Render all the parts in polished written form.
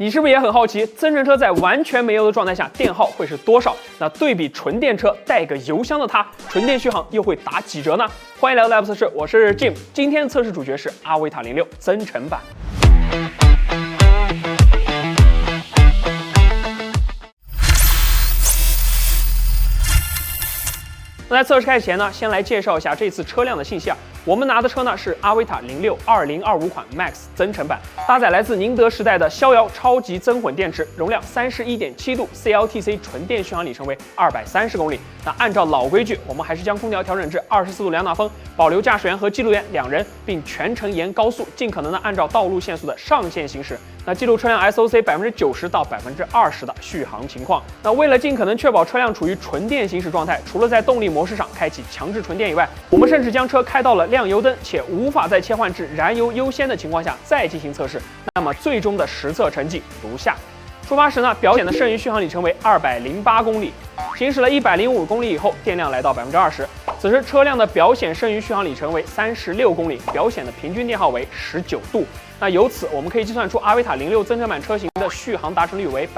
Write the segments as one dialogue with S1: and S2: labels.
S1: 你是不是也很好奇，增程车在完全没油的状态下电耗会是多少？那对比纯电车带个油箱的它，纯电续航又会打几折呢？欢迎来到 Lab 测试，我是 Jim， 今天测试主角是阿维塔06增程版。那在测试开始前呢，先来介绍一下这次车辆的信息啊。我们拿的车呢是阿维塔06 2025款 Max 增程版，搭载来自宁德时代的逍遥超级增混电池，容量31.7度 ，CLTC 纯电续航里程为230公里。那按照老规矩，我们还是将空调调整至24度2档风，保留驾驶员和记录员2人，并全程沿高速，尽可能的按照道路限速的上限行驶。那记录车辆 SOC 90%到20%的续航情况。那为了尽可能确保车辆处于纯电行驶状态，除了在动力模式上开启强制纯电以外，我们甚至将车开到了亮油灯且无法再切换至燃油优先的情况下再进行测试。那么最终的实测成绩如下：出发时呢，表显的剩余续航里程为208公里，行驶了105公里以后，电量来到20%。此时车辆的表显剩余续航里程为36公里，表显的平均电耗为19度。那由此我们可以计算出阿维塔06增程版车型的续航达成率为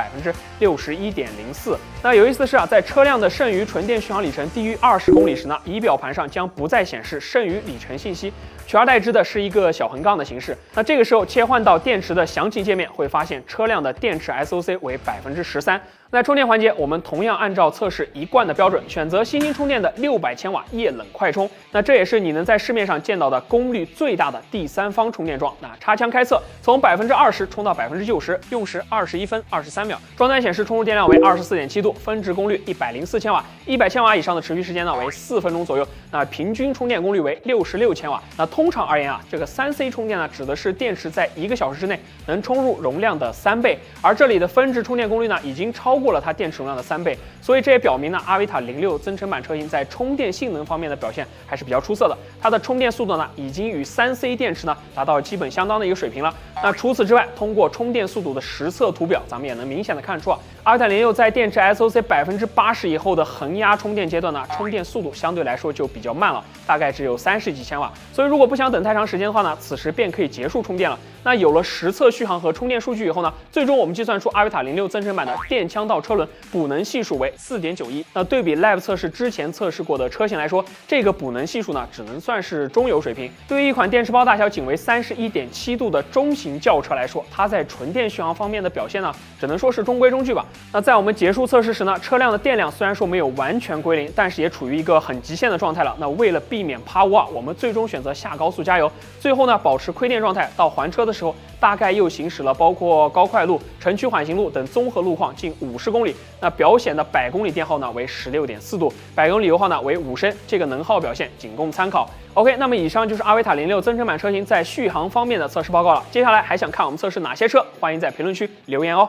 S1: 61.04%。那有意思的是啊，在车辆的剩余纯电续航里程低于20公里时呢，仪表盘上将不再显示剩余里程信息，取而代之的是一个小横杠的形式。那这个时候切换到电池的详情界面，会发现车辆的电池 SOC 为13%。在充电环节，我们同样按照测试一贯的标准，选择新兴充电的600千瓦液冷快充。那这也是你能在市面上见到的功率最大的第三方充电桩。那插枪开测，从20%充到90%，用时21分23秒。装单显示充入电量为24.7度，峰值功率104千瓦，100千瓦以上的持续时间呢为4分钟左右。那平均充电功率为66千瓦。那通常而言啊，这个3C 充电呢，指的是电池在1个小时之内能充入容量的3倍，而这里的峰值充电功率呢，已经超过了它电池容量的3倍，所以这也表明呢，阿维塔06增程版车型在充电性能方面的表现还是比较出色的。它的充电速度呢，已经与3C 电池呢达到基本相当的一个水平了。那除此之外，通过充电速度的实测图表，咱们也能明显的看出啊，阿维塔06在电池 SOC 80%以后的恒压充电阶段呢，充电速度相对来说就比较慢了，大概只有30几千瓦。所以如果不想等太长时间的话呢，此时便可以结束充电了。那有了实测续航和充电数据以后呢，最终我们计算出阿维塔06增程版的电枪道车轮补能系数为4.91。那对比 Lab 测试之前测试过的车型来说，这个补能系数呢，只能算是中游水平。对于一款电池包大小仅为31.7度的中型轿车来说，它在纯电续航方面的表现呢，只能说是中规中矩吧。那在我们结束测试时呢，车辆的电量虽然说没有完全归零，但是也处于一个很极限的状态了。那为了避免趴窝啊，我们最终选择下高速加油，最后呢保持亏电状态，到还车的时候大概又行驶了包括高快路、城区缓行路等综合路况近50公里。那表显的100公里电耗呢为16.4度，100公里油耗呢为5升，这个能耗表现仅供参考。OK， 那么以上就是阿维塔06增程版车型在续航方面的测试报告了。接下来还想看我们测试哪些车？欢迎在评论区留言哦。